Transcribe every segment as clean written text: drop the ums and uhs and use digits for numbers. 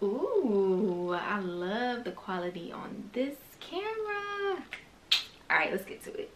Ooh, I love the quality on this camera. All right, let's get to it.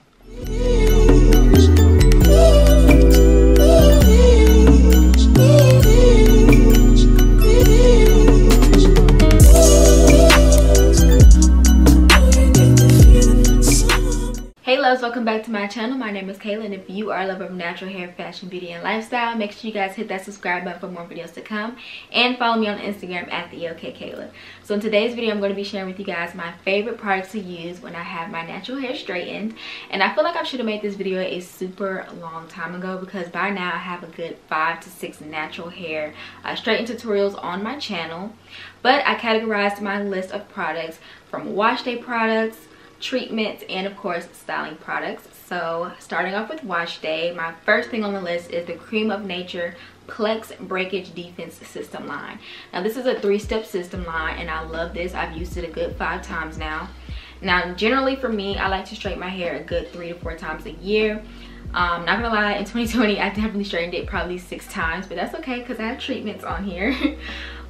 Hey loves, welcome back to my channel. My name is Kaela, and if you are a lover of natural hair, fashion, beauty, and lifestyle, make sure you guys hit that subscribe button for more videos to come, and follow me on Instagram at theokaekaela. So in today's video, I'm going to be sharing with you guys my favorite products to use when I have my natural hair straightened. And I feel like I should have made this video a super long time ago, because by now I have a good 5 to 6 natural hair straightening tutorials on my channel. But I categorized my list of products from wash day products, treatments, and of course styling products. So starting off with wash day, my first thing on the list is the Cream of Nature PLEX Breakage Defense System line. Now this is a 3-step system line, and I love this. I've used it a good 5 times now. Now generally for me, I like to straighten my hair a good 3 to 4 times a year. Not gonna lie, in 2020 I definitely straightened it probably 6 times, but that's okay because I have treatments on here.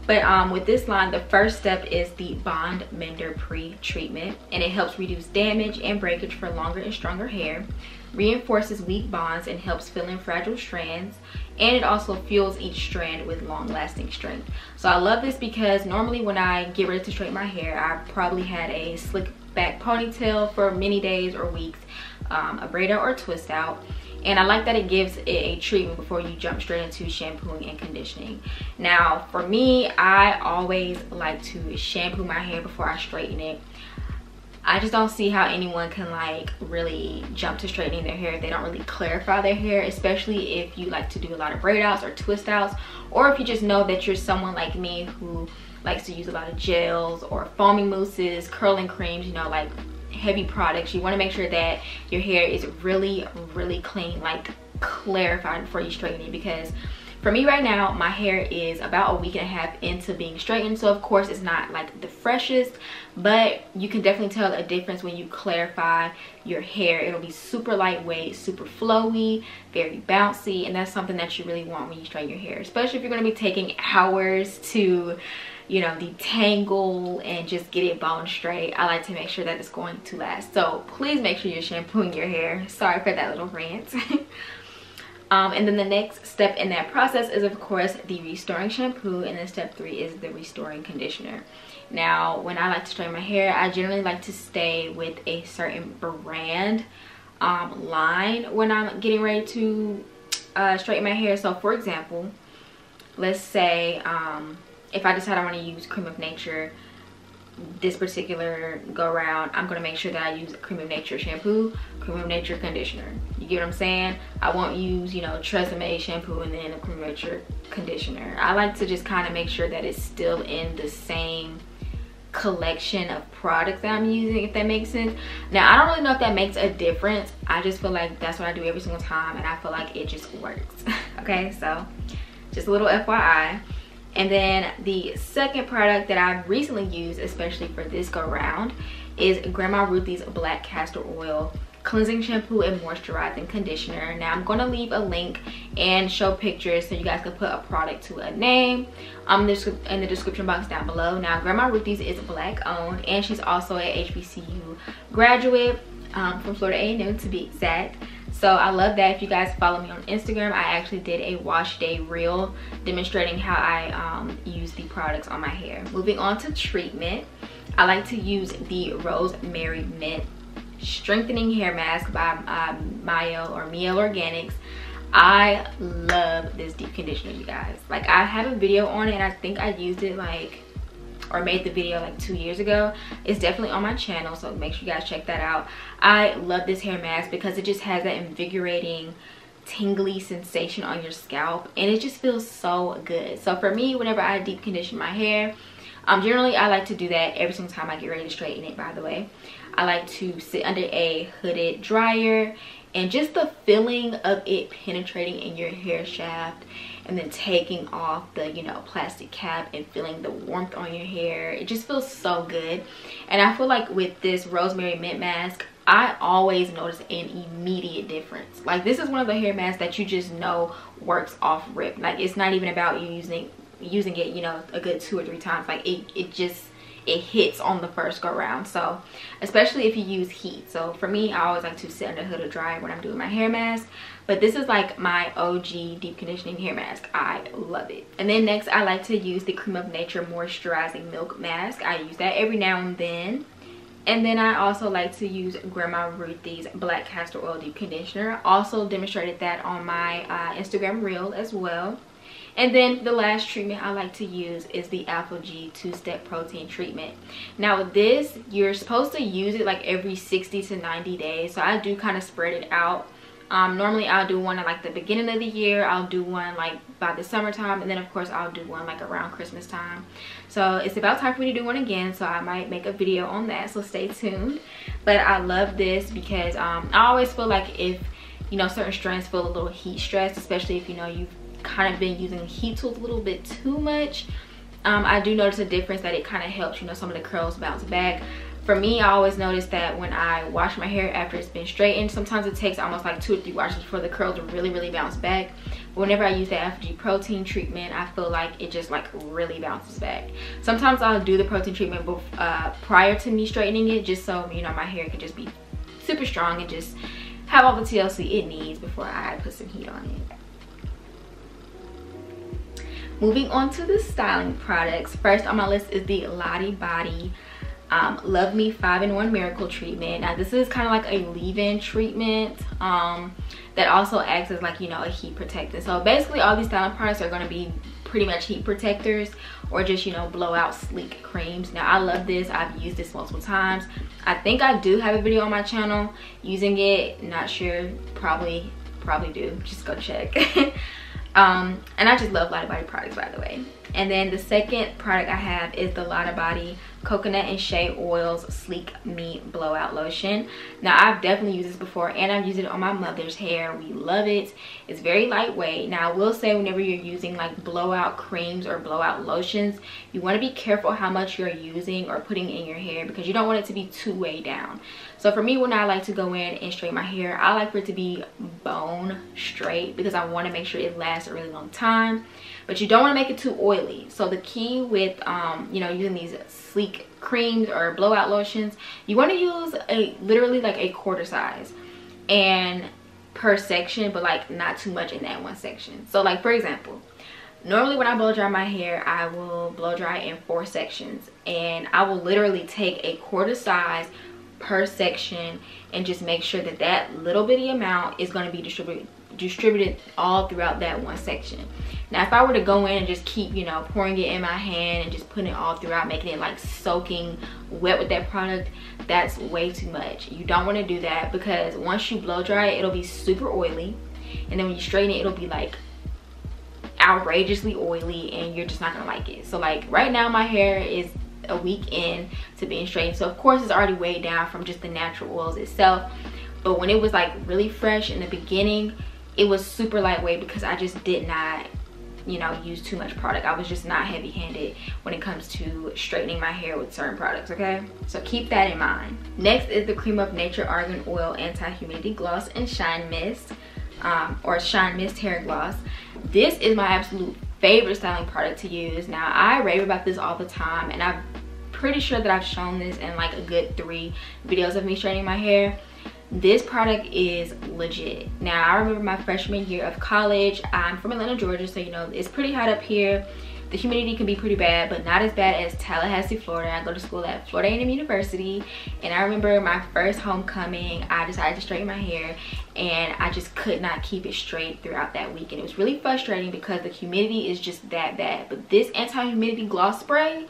But with this line, the first step is the Bond Mender Pre-Treatment, and it helps reduce damage and breakage for longer and stronger hair, reinforces weak bonds, and helps fill in fragile strands, and it also fuels each strand with long-lasting strength. So I love this because normally when I get ready to straighten my hair, I probably had a slick back ponytail for many days or weeks, a braid out or twist out. And I like that it gives it a treatment before you jump straight into shampooing and conditioning. Now, for me, I always like to shampoo my hair before I straighten it. I just don't see how anyone can like really jump to straightening their hair if they don't really clarify their hair, especially if you like to do a lot of braid outs or twist outs, or if you just know that you're someone like me who likes to use a lot of gels or foaming mousses, curling creams, you know, like heavy products. You want to make sure that your hair is really clean, like clarified before you straighten it, because for me right now, my hair is about a week and a half into being straightened, so of course it's not like the freshest, but you can definitely tell a difference when you clarify your hair. It'll be super lightweight, super flowy, very bouncy, and that's something that you really want when you straighten your hair, especially if you're going to be taking hours to, you know, detangle and just get it bone straight. I like to make sure that it's going to last. So please make sure you're shampooing your hair. Sorry for that little rant. And then the next step in that process is of course the restoring shampoo, and then step 3 is the restoring conditioner. Now when I like to straighten my hair, I generally like to stay with a certain brand line when I'm getting ready to straighten my hair. So for example, let's say if I decide I want to use Cream of Nature this particular go around, I'm going to make sure that I use Cream of Nature shampoo, Cream of Nature conditioner. You get what I'm saying? I won't use, you know, Tresemme shampoo and then a Cream of Nature conditioner. I like to just kind of make sure that it's still in the same collection of products that I'm using, if that makes sense. Now I don't really know if that makes a difference. I just feel like that's what I do every single time, and I feel like it just works. Okay, so just a little FYI. And then the second product that I've recently used, especially for this go round, is Grandma Ruthie's Black Castor Oil Cleansing Shampoo and Moisturizing Conditioner. Now I'm going to leave a link and show pictures so you guys can put a product to a name in the description box down below. Now Grandma Ruthie's is Black owned, and she's also a HBCU graduate from Florida A&M to be exact. So I love that. If you guys follow me on Instagram, I actually did a wash day reel demonstrating how I use the products on my hair. Moving on to treatment, I like to use the Rosemary Mint Strengthening Hair Mask by Mielle Organics. I love this deep conditioner, you guys. Like, I have a video on it, and I think I used it like, or made the video like 2 years ago. It's definitely on my channel, so make sure you guys check that out. I love this hair mask because it just has that invigorating tingly sensation on your scalp, and it just feels so good. So for me, whenever I deep condition my hair, generally I like to do that every single time I get ready to straighten it. By the way, I like to sit under a hooded dryer, and just the feeling of it penetrating in your hair shaft and then taking off the, you know, plastic cap and feeling the warmth on your hair, it just feels so good. And I feel like with this Rosemary Mint Mask, I always notice an immediate difference. Like, this is one of the hair masks that you just know works off rip. Like, it's not even about you using using it, you know, a good 2 or 3 times, like it hits on the first go round. So especially if you use heat. So for me, I always like to sit under the hood or dryer when I'm doing my hair mask. But this is like my OG deep conditioning hair mask. I love it. And then next, I like to use the Cream of Nature moisturizing milk mask. I use that every now and then. And then I also like to use Grandma Ruthie's black castor oil deep conditioner. Also demonstrated that on my Instagram reel as well. And then the last treatment I like to use is the Alpha G 2-step protein treatment. Now with this, you're supposed to use it like every 60 to 90 days. So I do kind of spread it out. Normally I'll do one at like the beginning of the year. I'll do one like by the summertime, and then of course I'll do one like around Christmas time. So it's about time for me to do one again, so I might make a video on that, so stay tuned. But I love this because I always feel like if, you know, certain strands feel a little heat stressed, especially if, you know, you've kind of been using heat tools a little bit too much, I do notice a difference that it kind of helps, you know, some of the curls bounce back. For me, I always notice that when I wash my hair after it's been straightened, sometimes it takes almost like 2 or 3 washes before the curls really bounce back. But whenever I use the Alpha G protein treatment, I feel like it just like really bounces back. Sometimes I'll do the protein treatment prior to me straightening it, just so, you know, my hair can just be super strong and just have all the TLC it needs before I put some heat on it. Moving on to the styling products. First on my list is the Lottie Body Love Me 5-in-1 Miracle Treatment. Now this is kind of like a leave-in treatment that also acts as like, you know, a heat protector. So basically all these styling products are going to be pretty much heat protectors, or just, you know, blowout sleek creams. Now I love this. I've used this multiple times. I think I do have a video on my channel using it. Not sure. Probably do. Just go check. And I just love Lottie Body products, by the way. And then the second product I have is the Lottie Body Coconut and Shea Oils Sleek Me Blowout Lotion. Now I've definitely used this before, and I've used it on my mother's hair. We love it. It's very lightweight. Now I will say, whenever you're using like blowout creams or blowout lotions, you want to be careful how much you're using or putting in your hair, because you don't want it to be too weighed down. So for me, when I like to go in and straighten my hair, I like for it to be bone straight, because I want to make sure it lasts a really long time. But you don't want to make it too oily. So the key with you know, using these sleek creams or blowout lotions, you want to use literally like a quarter size and per section, but like not too much in that one section. So like, for example, normally when I blow dry my hair, I will blow dry in 4 sections, and I will literally take a quarter size per section and just make sure that that little bitty amount is going to be distributed all throughout that one section. Now if I were to go in and just keep, you know, pouring it in my hand and just putting it all throughout, making it like soaking wet with that product, that's way too much. You don't want to do that, because once you blow dry it, it'll be super oily, and then when you straighten it, it'll be like outrageously oily, and you're just not gonna like it. So like right now my hair is a week in to being straightened, so of course it's already weighed down from just the natural oils itself. But when it was like really fresh in the beginning, it was super lightweight, because I just did not, you know, use too much product. I was just not heavy-handed when it comes to straightening my hair with certain products, okay? So keep that in mind. Next is the Cream of Nature Argan Oil Anti-Humidity Gloss and Shine Mist, or Shine Mist Hair Gloss. This is my absolute favorite styling product to use. Now I rave about this all the time, and I'm pretty sure that I've shown this in like a good 3 videos of me straightening my hair. This product is legit. Now I remember my freshman year of college. I'm from Atlanta, Georgia, so you know it's pretty hot up here. The humidity can be pretty bad, but not as bad as Tallahassee, Florida. I go to school at Florida A&M University, and I remember my first homecoming, I decided to straighten my hair, and I just could not keep it straight throughout that week, and it was really frustrating because the humidity is just that bad. But this anti-humidity gloss spray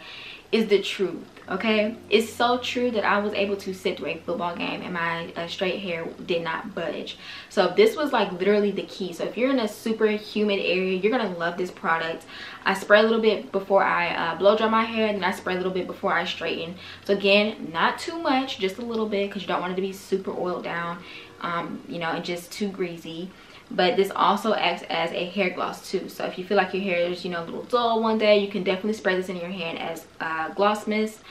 is the truth, okay? It's so true that I was able to sit through a football game and my straight hair did not budge. So this was like literally the key. So if you're in a super humid area, you're gonna love this product. I spray a little bit before I blow dry my hair, and then I spray a little bit before I straighten. So again, not too much, just a little bit, because you don't want it to be super oiled down, you know, and just too greasy. But this also acts as a hair gloss too. So if you feel like your hair is, you know, a little dull one day, you can definitely spray this in your hand as gloss mist.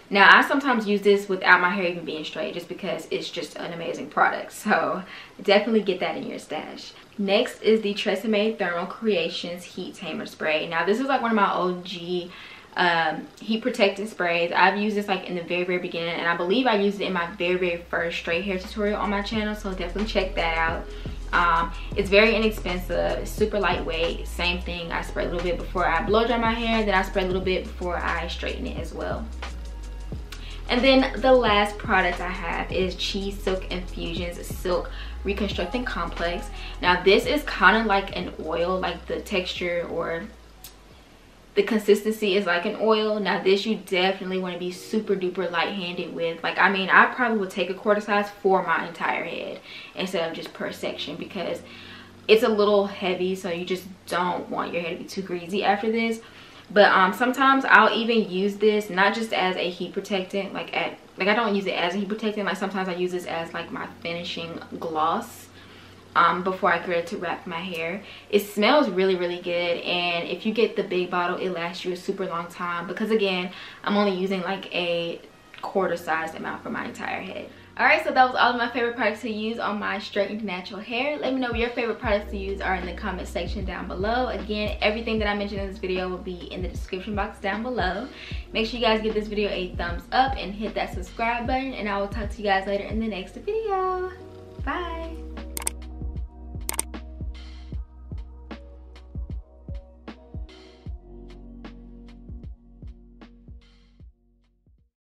Now I sometimes use this without my hair even being straight, just because it's just an amazing product. So definitely get that in your stash. Next is the Tresemme Thermal Creations Heat Tamer Spray. Now this is like one of my OG heat protectant sprays. I've used this like in the very beginning, and I believe I used it in my very first straight hair tutorial on my channel, so definitely check that out. It's very inexpensive, it's super lightweight. Same thing, I spray a little bit before I blow dry my hair, then I spray a little bit before I straighten it as well. And then the last product I have is Cheese Silk Infusions Silk Reconstructing Complex. Now this is kind of like an oil, like the texture or the consistency is like an oil. Now this you definitely want to be super duper light-handed with. Like, I mean, I probably would take a quarter size for my entire head instead of just per section, because it's a little heavy, so you just don't want your hair to be too greasy after this. But sometimes I'll even use this not just as a heat protectant, like I don't use it as a heat protectant, like sometimes I use this as like my finishing gloss before I get ready to wrap my hair. It smells really good, and if you get the big bottle, it lasts you a super long time, because again, I'm only using like a quarter sized amount for my entire head. Alright, so that was all of my favorite products to use on my straightened natural hair. Let me know what your favorite products to use are in the comment section down below. Again, everything that I mentioned in this video will be in the description box down below. Make sure you guys give this video a thumbs up and hit that subscribe button, and I will talk to you guys later in the next video. Bye!